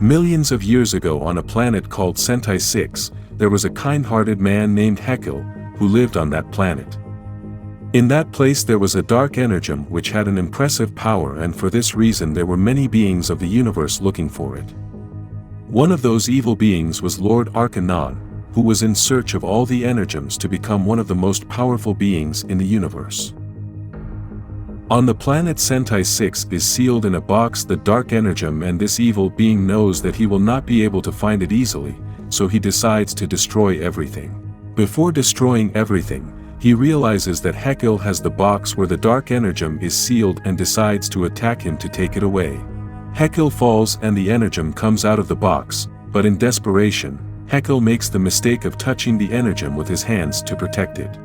Millions of years ago on a planet called Sentai 6, there was a kind-hearted man named Heckyl, who lived on that planet. In that place there was a dark Energem which had an impressive power, and for this reason there were many beings of the universe looking for it. One of those evil beings was Lord Arcanon, who was in search of all the Energems to become one of the most powerful beings in the universe. On the planet Sentai 6 is sealed in a box the dark Energem, and this evil being knows that he will not be able to find it easily, so he decides to destroy everything. Before destroying everything, he realizes that Heckel has the box where the dark Energem is sealed and decides to attack him to take it away. Heckel falls and the Energem comes out of the box, but in desperation, Heckel makes the mistake of touching the Energem with his hands to protect it.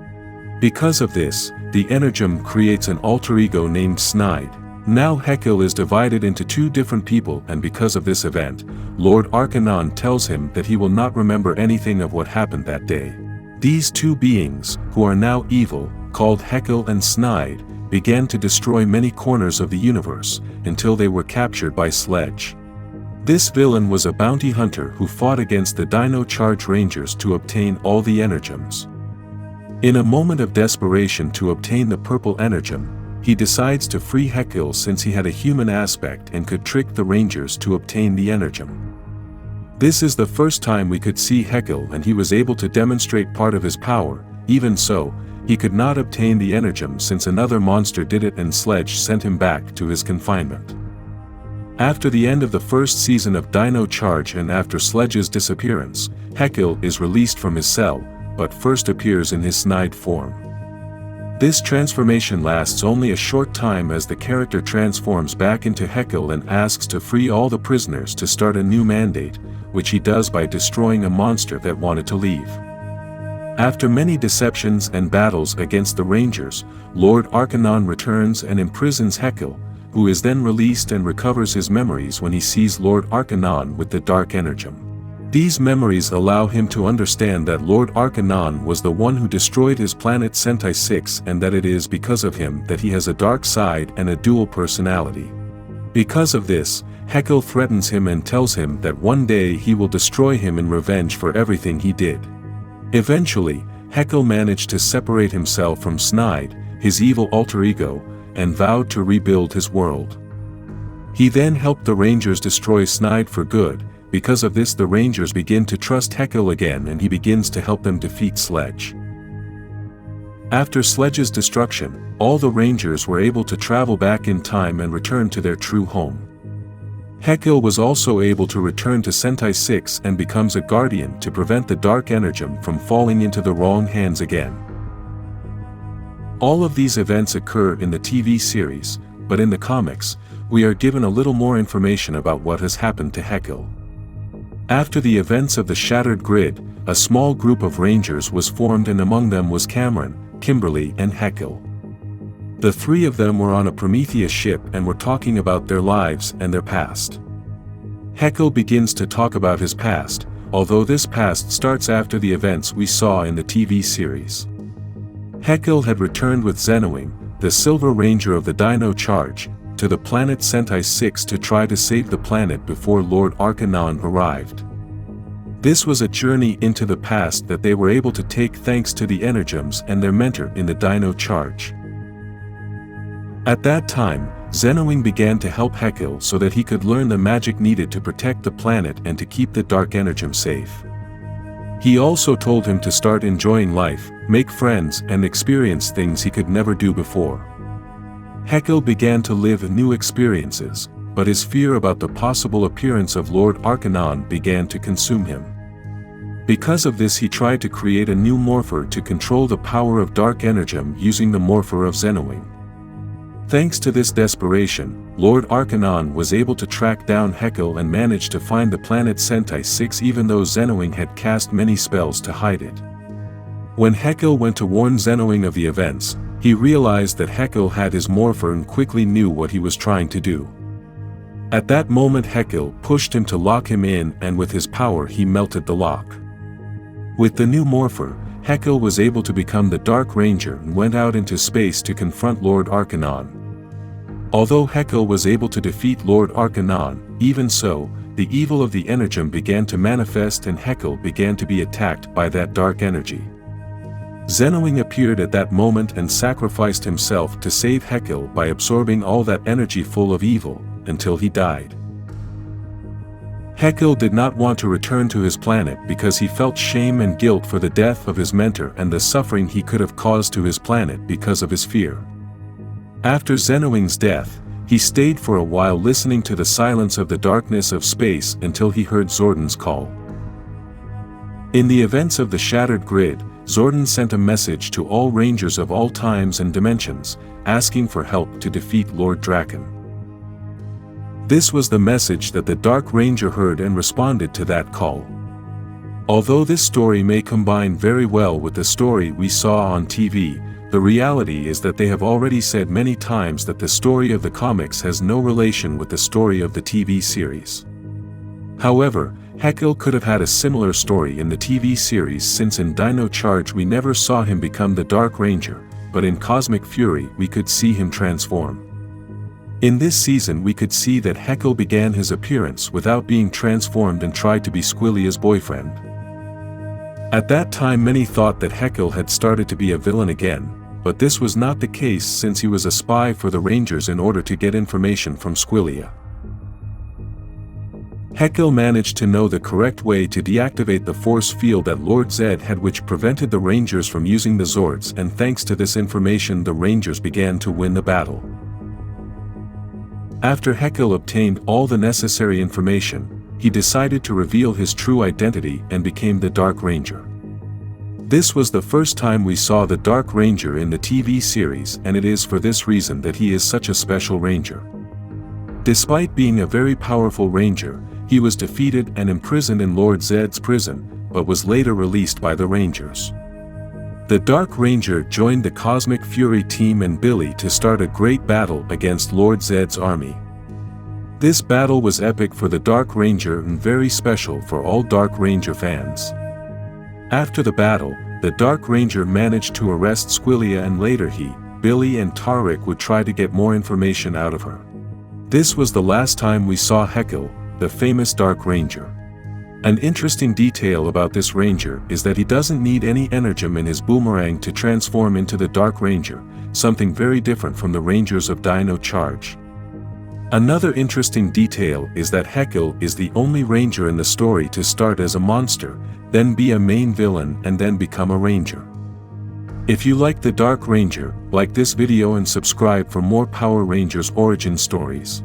Because of this, the Energem creates an alter ego named Snide. Now Heckel is divided into two different people, and because of this event, Lord Arcanon tells him that he will not remember anything of what happened that day. These two beings, who are now evil, called Heckel and Snide, began to destroy many corners of the universe, until they were captured by Sledge. This villain was a bounty hunter who fought against the Dino Charge Rangers to obtain all the Energems. In a moment of desperation to obtain the purple Energem, he decides to free Heckel since he had a human aspect and could trick the Rangers to obtain the Energem. This is the first time we could see Heckel, and he was able to demonstrate part of his power. Even so, he could not obtain the Energem since another monster did it, and Sledge sent him back to his confinement. After the end of the first season of Dino Charge and after Sledge's disappearance, Heckel is released from his cell, but first appears in his Snide form. This transformation lasts only a short time as the character transforms back into Heckel and asks to free all the prisoners to start a new mandate, which he does by destroying a monster that wanted to leave. After many deceptions and battles against the Rangers, Lord Arcanon returns and imprisons Heckel, who is then released and recovers his memories when he sees Lord Arcanon with the Dark Energem. These memories allow him to understand that Lord Arcanon was the one who destroyed his planet Sentai 6, and that it is because of him that he has a dark side and a dual personality. Because of this, Heckel threatens him and tells him that one day he will destroy him in revenge for everything he did. Eventually, Heckel managed to separate himself from Snide, his evil alter ego, and vowed to rebuild his world. He then helped the Rangers destroy Snide for good. Because of this, the Rangers begin to trust Heckel again, and he begins to help them defeat Sledge. After Sledge's destruction, all the Rangers were able to travel back in time and return to their true home. Heckel was also able to return to Sentai 6 and becomes a guardian to prevent the Dark Energem from falling into the wrong hands again. All of these events occur in the TV series, but in the comics, we are given a little more information about what has happened to Heckel. After the events of the Shattered Grid, a small group of Rangers was formed, and among them was Cameron, Kimberly, and Heckel. The three of them were on a Prometheus ship and were talking about their lives and their past. Heckel begins to talk about his past, although this past starts after the events we saw in the TV series. Heckel had returned with Zenowing, the Silver Ranger of the Dino Charge, to the planet Sentai 6 to try to save the planet before Lord Arcanon arrived. This was a journey into the past that they were able to take thanks to the Energems and their mentor in the Dino Charge. At that time, Zenowing began to help Heckel so that he could learn the magic needed to protect the planet and to keep the Dark Energem safe. He also told him to start enjoying life, make friends, and experience things he could never do before. Heckel began to live new experiences, but his fear about the possible appearance of Lord Arcanon began to consume him. Because of this, he tried to create a new morpher to control the power of Dark Energem using the morpher of Zenowing. Thanks to this desperation, Lord Arcanon was able to track down Heckel and managed to find the planet Sentai 6, even though Zenowing had cast many spells to hide it. When Heckel went to warn Zenowing of the events, he realized that Heckel had his morpher and quickly knew what he was trying to do. At that moment, Heckel pushed him to lock him in, and with his power he melted the lock. With the new morpher, Heckel was able to become the Dark Ranger and went out into space to confront Lord Arcanon. Although Heckel was able to defeat Lord Arcanon, even so, the evil of the Energem began to manifest and Heckel began to be attacked by that dark energy. Zenowing appeared at that moment and sacrificed himself to save Heckel by absorbing all that energy full of evil, until he died. Heckel did not want to return to his planet because he felt shame and guilt for the death of his mentor and the suffering he could have caused to his planet because of his fear. After Zenowing's death, he stayed for a while listening to the silence of the darkness of space until he heard Zordon's call. In the events of the Shattered Grid, Zordon sent a message to all Rangers of all times and dimensions, asking for help to defeat Lord Draken. This was the message that the Dark Ranger heard and responded to that call. Although this story may combine very well with the story we saw on TV, the reality is that they have already said many times that the story of the comics has no relation with the story of the TV series. However, Heckel could have had a similar story in the TV series, since in Dino Charge we never saw him become the Dark Ranger, but in Cosmic Fury we could see him transform. In this season we could see that Heckel began his appearance without being transformed and tried to be Squilia's boyfriend. At that time many thought that Heckel had started to be a villain again, but this was not the case since he was a spy for the Rangers in order to get information from Squilia. Heckel managed to know the correct way to deactivate the force field that Lord Zed had, which prevented the Rangers from using the Zords, and thanks to this information the Rangers began to win the battle. After Heckel obtained all the necessary information, he decided to reveal his true identity and became the Dark Ranger. This was the first time we saw the Dark Ranger in the TV series, and it is for this reason that he is such a special Ranger. Despite being a very powerful Ranger, he was defeated and imprisoned in Lord Zed's prison, but was later released by the Rangers. The Dark Ranger joined the Cosmic Fury team and Billy to start a great battle against Lord Zed's army. This battle was epic for the Dark Ranger and very special for all Dark Ranger fans. After the battle, the Dark Ranger managed to arrest Squilia, and later he, Billy and Tariq would try to get more information out of her. This was the last time we saw Heckel, the famous Dark Ranger. An interesting detail about this Ranger is that he doesn't need any Energem in his boomerang to transform into the Dark Ranger, something very different from the Rangers of Dino Charge. Another interesting detail is that Heckel is the only Ranger in the story to start as a monster, then be a main villain, and then become a Ranger. If you like the Dark Ranger, like this video and subscribe for more Power Rangers origin stories.